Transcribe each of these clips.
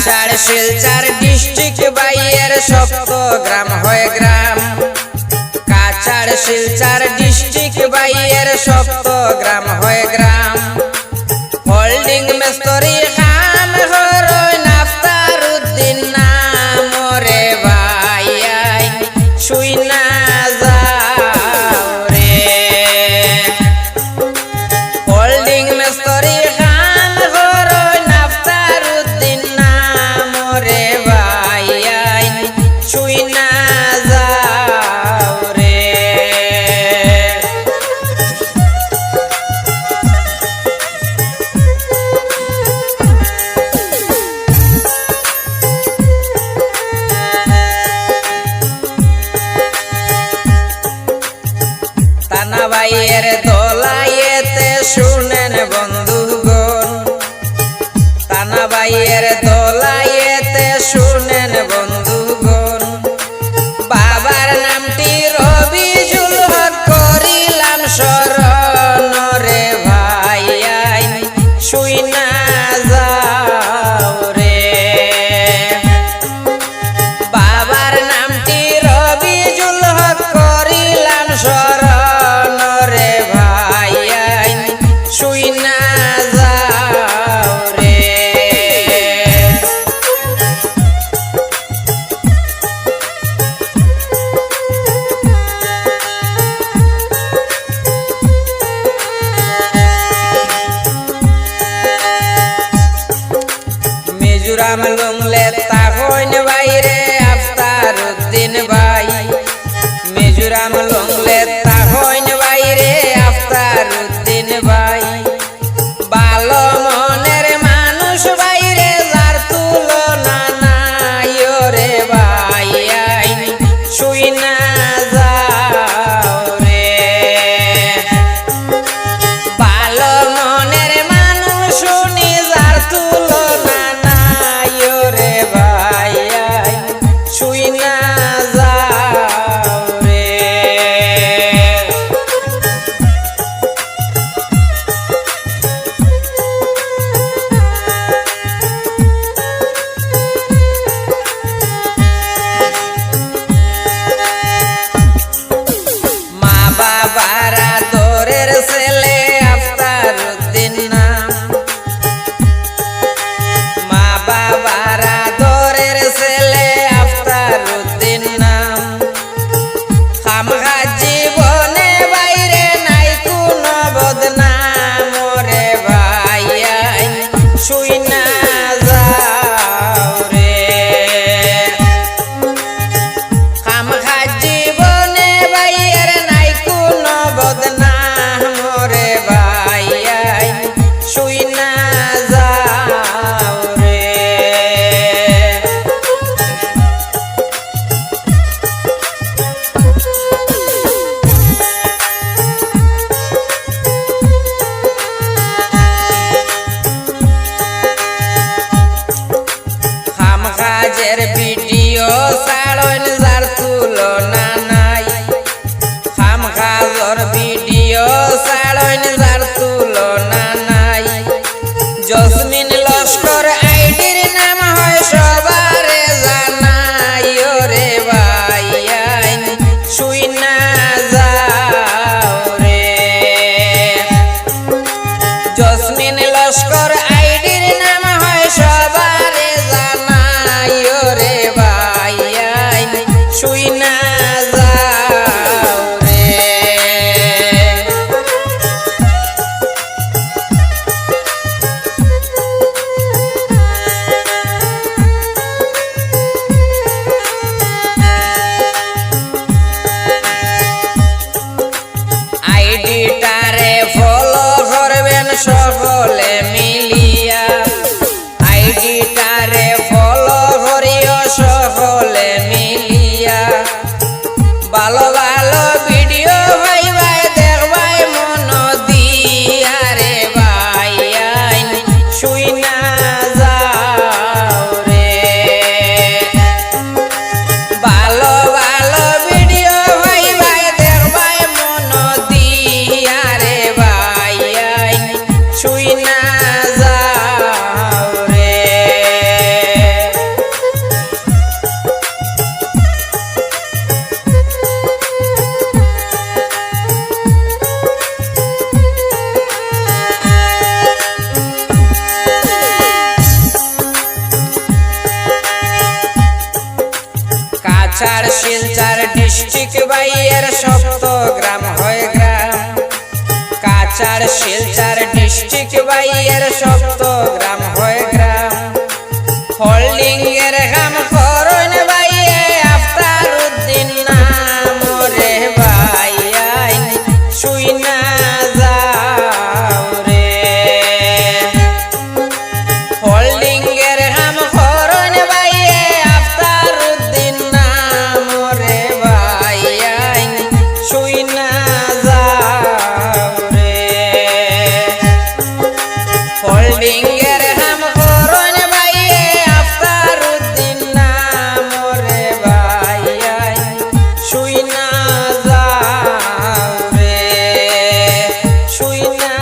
Cachar Silchar district বাইয়ের সপ্তগ্রাম হয়ে গ্রাম। Cachar Silchar district বাইয়ের সপ্তগ্রাম হয়ে গ্রাম। হোল্ডিং মেস্তরি খান হরই নাফতার উদ্দিন নাম রে ভাই শুই না যাও রে। হোল্ডিং মেস্তরি খান হরই নাফতার উদ্দিন নাম রে ভাই শুই না যাও রে। তানাবাইয়ের দোলাইয়েতে শুনেন বন্ধুগণ, তানাবাইয়ের দোলাইয়েতে শুনেন বন্ধুগণ। বাবার নামটি রবিজুল হক করিলাম শরণ রে ভাই শুই না যাও রে। বাবার নামটি রবিজুল হক করিলাম শরণ রে ভাই শুই না যাও রে। মিজোরাম লুংলে তাহইন বাইরে আফতার উদ্দিন ভাই। মিজোরাম লুংলে তাহইন বাইরে আফতার উদ্দিন ভাই। ভালো মনের মানুষ বাইরে যার তুলনা নাই রে ভাই শুই না যাও রে। ভালো মনের মানুষ শুনি যার তুলনা নাই রে ভাই শুই না যাও রে। মা বাবার আদরের ছেলে আফতার উদ্দিন নাম। মা বাবার আদরের ছেলে আফতার উদ্দিন নাম। খামখা জীবনে বাইরে নাই কোনো বদনাম রে ভাই শুই না যাও রে। খামখা জীবনে বাইয়ের নাই কোনো বদনাম রে ভাই শুই না যাও রে। খামখাজের ভিডিও ছাড়ন যার তুলনা নাই। খামখাজর ভিডিও ছাড়ন যার তুলনা নাই। জসমিন লস্কর আইডির নাম হয় সবারে জানাই রে ভাই শুই না যাও রে। জসমিন লস্কর আইডির নাম হয় সবারে জানাই রে ভাই শুই না যাও রে। আইডিটারে ফলো করবেন সকলে মিলিয়া। আইডিটারে ফলো করিও সকলে মিলিয়া। ভালো ভালো ভিডিও ভাই ভাই দেখবাই মন দিয়া রে ভাই শুই না যাও রে। ভালো ভালো ভিডিও ভাই ভাই দেখবাই মন দিয়া রে ভাই শুই না যাও রে। কাছাড় শিলচর ডিস্ট্রিক্ট বাইয়ের সপ্তগ্রাম হয়ে গ্রাম কাছাড় শিলচর ডিস্ট্রিক্ট বাইয়ের সপ্তগ্রাম হয়ে গ্রাম হোল্ডিং এর কাম করন বাইয়ে আফতার উদ্দিন নাম রে ভাই শুই না যাও রে হোল্ডিং এর কাম করন বাইয়ে আফতার উদ্দিন নাম রে ভাই শুই না যাও রে হোল্ডিং এর কাম করন বাইয়ে আফতার উদ্দিন নাম রে ভাই শুই না যাও রে শুই না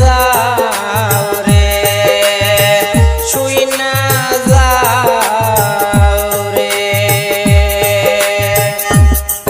যাও রে শুই না যাও